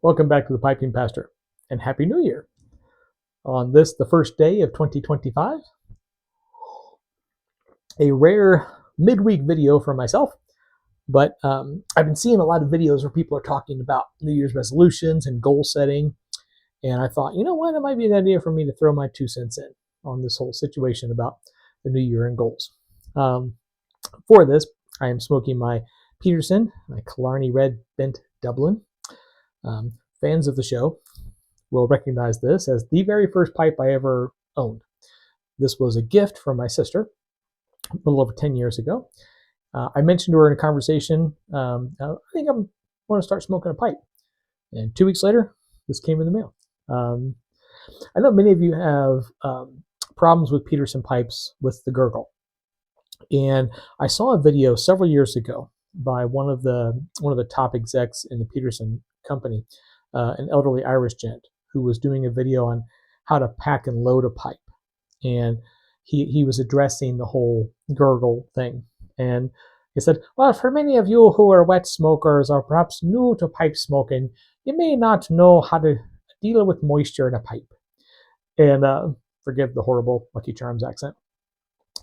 Welcome back to the Piping Pastor, and Happy New Year. On this, the first day of 2025, a rare midweek video for myself, but I've been seeing a lot of videos where people are talking about New Year's resolutions and goal setting, and I thought, you know what, it might be an idea for me to throw my 2 cents in on this whole situation about the New Year and goals. For this, I am smoking my Peterson, my Killarney Red Bent Dublin. Fans of the show will recognize this as the very first pipe I ever owned. This was a gift from my sister a little over 10 years ago. I mentioned to her in a conversation, I think I want to start smoking a pipe. And 2 weeks later, this came in the mail. I know many of you have problems with Peterson pipes with the gurgle. And I saw a video several years ago by one of the top execs in the Peterson company, an elderly Irish gent who was doing a video on how to pack and load a pipe. And he was addressing the whole gurgle thing. And he said, well, for many of you who are wet smokers or perhaps new to pipe smoking, you may not know how to deal with moisture in a pipe. And forgive the horrible Lucky Charms accent.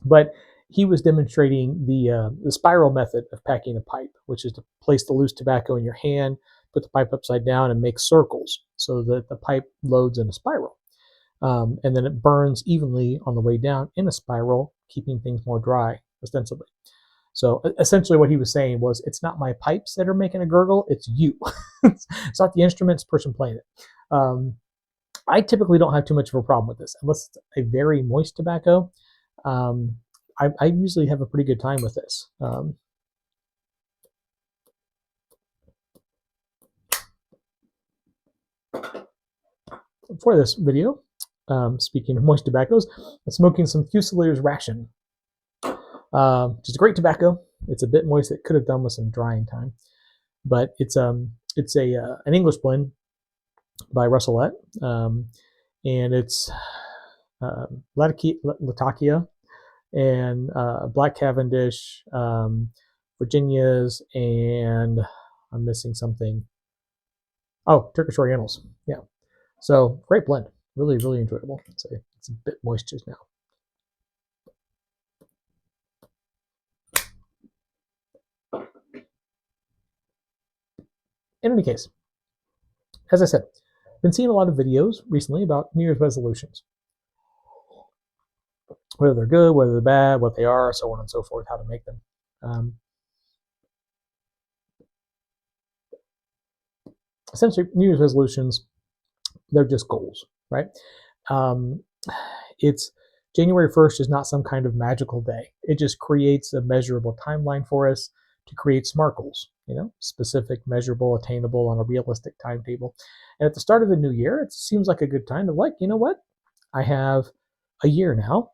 But he was demonstrating the spiral method of packing a pipe, which is to place the loose tobacco in your hand, put the pipe upside down, and make circles so that the pipe loads in a spiral. And then it burns evenly on the way down in a spiral, keeping things more dry, ostensibly. So essentially what he was saying was, it's not my pipes that are making a gurgle, it's you. It's not the instruments, person playing it. I typically don't have too much of a problem with this, unless it's a very moist tobacco. I usually have a pretty good time with this. For this video, speaking of moist tobaccos, I'm smoking some Fusilier's Ration, which is great tobacco. It's a bit moist. It could have done with some drying time, but it's an English blend by Russellet, and it's Latakia and Black Cavendish, Virginias, and I'm missing something. Oh, Turkish Orientals. Yeah. So great blend. Really, really enjoyable. It's a bit moist just now. In any case, as I said, I've been seeing a lot of videos recently about New Year's resolutions. Whether they're good, whether they're bad, what they are, so on and so forth, how to make them. Essentially, New Year's resolutions, they're just goals, right? It's January 1st is not some kind of magical day. It just creates a measurable timeline for us to create SMART goals, specific, measurable, attainable on a realistic timetable. And at the start of the new year, it seems like a good time to you know what? I have a year now.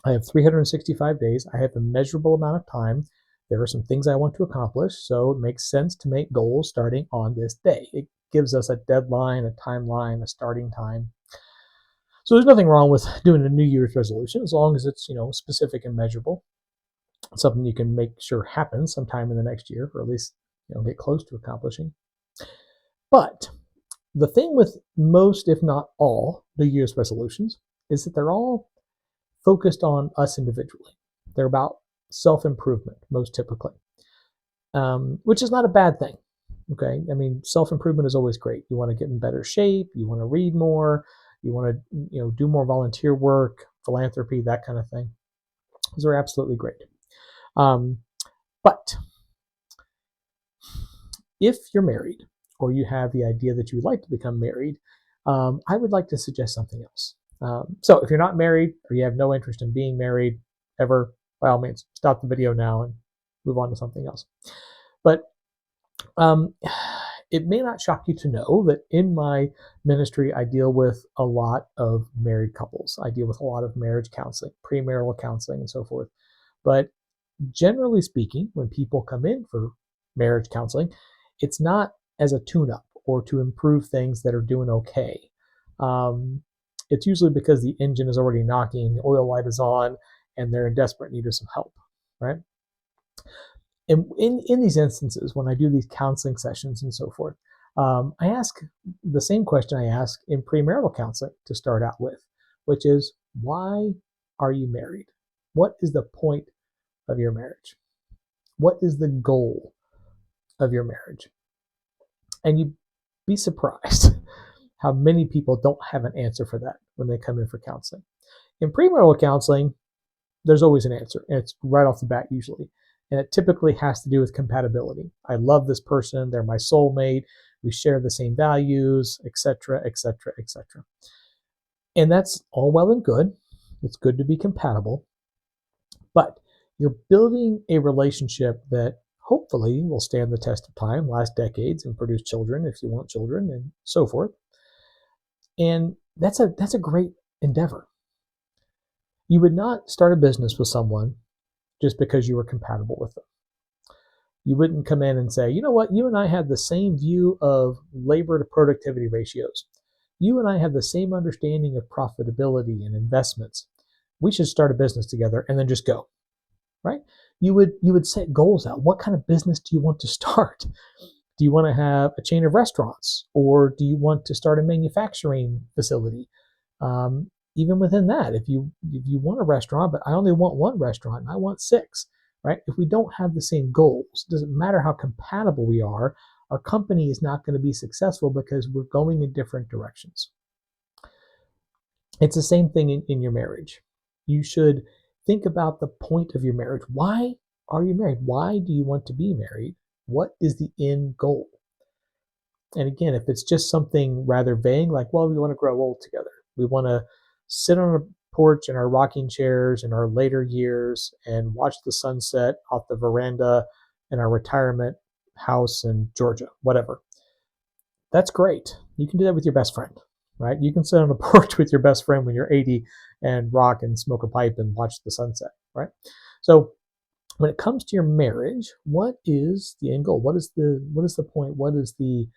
I have 365 days. I have a measurable amount of time. There are some things I want to accomplish, so it makes sense to make goals starting on this day. It gives us a deadline, a timeline, a starting time. So there's nothing wrong with doing a New Year's resolution as long as it's specific and measurable. It's something you can make sure happens sometime in the next year, or at least get close to accomplishing. But the thing with most, if not all, New Year's resolutions is that they're all focused on us individually. They're about self-improvement, most typically, which is not a bad thing. Okay, I mean, self-improvement is always great. You want to get in better shape. You want to read more. You want to, do more volunteer work, philanthropy, that kind of thing. Those are absolutely great. But if you're married, or you have the idea that you would like to become married, I would like to suggest something else. So if you're not married, or you have no interest in being married ever, by all means, stop the video now and move on to something else. But it may not shock you to know that in my ministry, I deal with a lot of married couples. I deal with a lot of marriage counseling, premarital counseling, and so forth. But generally speaking, when people come in for marriage counseling, it's not as a tune-up or to improve things that are doing okay. It's usually because the engine is already knocking, the oil light is on, and they're in desperate need of some help, right? And in these instances, when I do these counseling sessions and so forth, I ask the same question I ask in premarital counseling to start out with, which is, why are you married? What is the point of your marriage? What is the goal of your marriage? And you'd be surprised how many people don't have an answer for that when they come in for counseling. In premarital counseling, there's always an answer, and it's right off the bat usually. And it typically has to do with compatibility. I love this person, they're my soulmate, we share the same values, etc., etc., etc. And that's all well and good. It's good to be compatible, but you're building a relationship that hopefully will stand the test of time, last decades, and produce children if you want children, and so forth. And that's a great endeavor. You would not start a business with someone just because you were compatible with them. You wouldn't come in and say, you know what, you and I have the same view of labor to productivity ratios. You and I have the same understanding of profitability and investments. We should start a business together, and then just go, right? You would set goals out. What kind of business do you want to start? Do you want to have a chain of restaurants, or do you want to start a manufacturing facility? Even within that, if you want a restaurant, but I only want one restaurant and I want 6, right? If we don't have the same goals, it doesn't matter how compatible we are, our company is not going to be successful because we're going in different directions. It's the same thing in your marriage. You should think about the point of your marriage. Why are you married? Why do you want to be married? What is the end goal? And again, if it's just something rather vague, like, well, we want to grow old together, we want to sit on a porch in our rocking chairs in our later years and watch the sunset off the veranda in our retirement house in Georgia, whatever. That's great. You can do that with your best friend, right? You can sit on a porch with your best friend when you're 80 and rock and smoke a pipe and watch the sunset, right? So when it comes to your marriage, what is the end goal? What is the point? What is the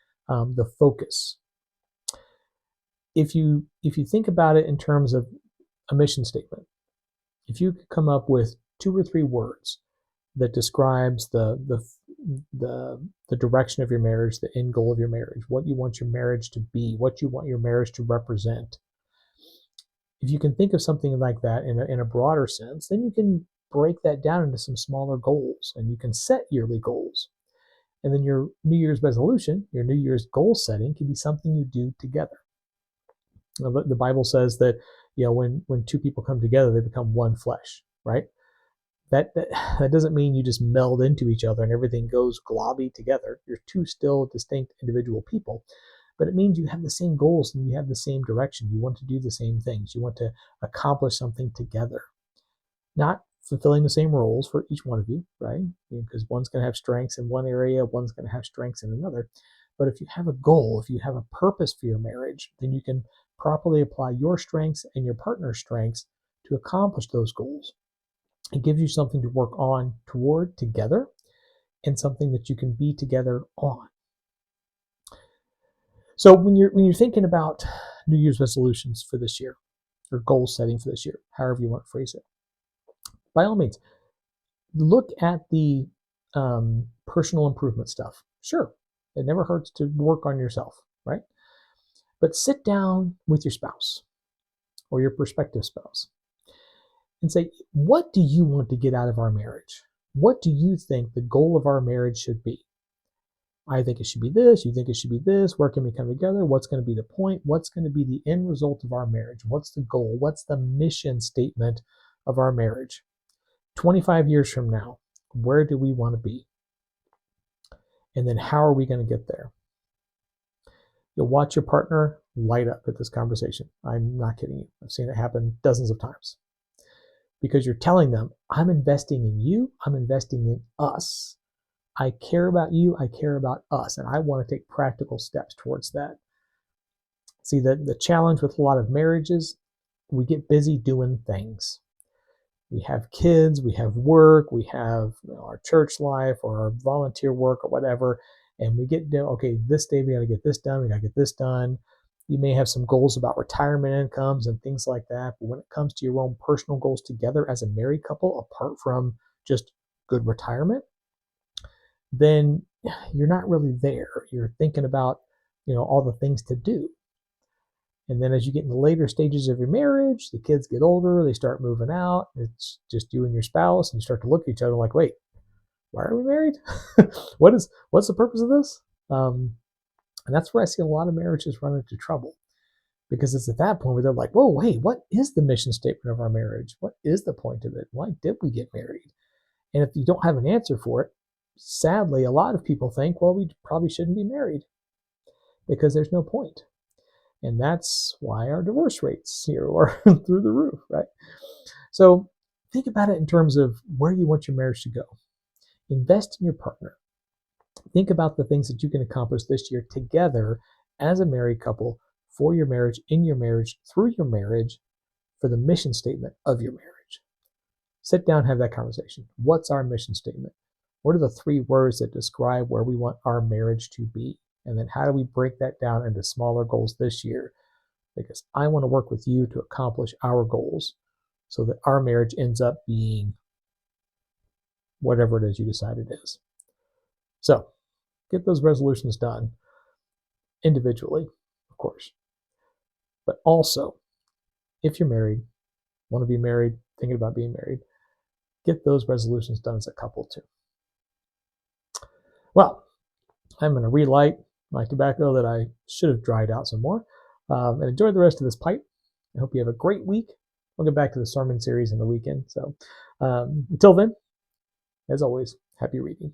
focus? If you think about it in terms of a mission statement, if you could come up with 2 or 3 words that describes the direction of your marriage, the end goal of your marriage, what you want your marriage to be, what you want your marriage to represent. If you can think of something like that in a broader sense, then you can break that down into some smaller goals, and you can set yearly goals. And then your New Year's resolution, your New Year's goal setting, can be something you do together. The Bible says that, when 2 people come together, they become one flesh, right? That doesn't mean you just meld into each other and everything goes globby together. You're 2 still distinct individual people, but it means you have the same goals and you have the same direction. You want to do the same things. You want to accomplish something together, not fulfilling the same roles for each one of you, right? Because one's going to have strengths in one area, one's going to have strengths in another. But if you have a goal, if you have a purpose for your marriage, then you can properly apply your strengths and your partner's strengths to accomplish those goals. It gives you something to work on toward together, and something that you can be together on. So when you're thinking about New Year's resolutions for this year, or goal setting for this year, however you want to phrase it, by all means, look at the personal improvement stuff. Sure, it never hurts to work on yourself, right? But sit down with your spouse or your prospective spouse and say, what do you want to get out of our marriage? What do you think the goal of our marriage should be? I think it should be this. You think it should be this. Where can we come together? What's going to be the point? What's going to be the end result of our marriage? What's the goal? What's the mission statement of our marriage? 25 years from now, where do we want to be? And then how are we going to get there? You'll watch your partner light up at this conversation. I'm not kidding you. I've seen it happen dozens of times. Because you're telling them, I'm investing in you. I'm investing in us. I care about you. I care about us. And I want to take practical steps towards that. See, the challenge with a lot of marriages, we get busy doing things. We have kids, we have work, we have our church life or our volunteer work or whatever, and we get, okay, this day we got to get this done, we got to get this done. You may have some goals about retirement incomes and things like that, but when it comes to your own personal goals together as a married couple, apart from just good retirement, then you're not really there. You're thinking about all the things to do. And then as you get in the later stages of your marriage, the kids get older, they start moving out, it's just you and your spouse, and you start to look at each other like, wait, why are we married? What's the purpose of this? And that's where I see a lot of marriages run into trouble, because it's at that point where they're like, whoa, wait, what is the mission statement of our marriage? What is the point of it? Why did we get married? And if you don't have an answer for it, sadly, a lot of people think, well, we probably shouldn't be married because there's no point. And that's why our divorce rates here are through the roof, right? So think about it in terms of where you want your marriage to go. Invest in your partner. Think about the things that you can accomplish this year together as a married couple, for your marriage, in your marriage, through your marriage, for the mission statement of your marriage. Sit down, have that conversation. What's our mission statement? What are the 3 words that describe where we want our marriage to be? And then how do we break that down into smaller goals this year? Because I want to work with you to accomplish our goals so that our marriage ends up being whatever it is you decide it is. So get those resolutions done individually, of course. But also, if you're married, want to be married, thinking about being married, get those resolutions done as a couple too. Well, I'm going to relight my tobacco that I should have dried out some more, and enjoy the rest of this pipe. I hope you have a great week. We'll get back to the sermon series in the weekend. So until then, as always, happy reading.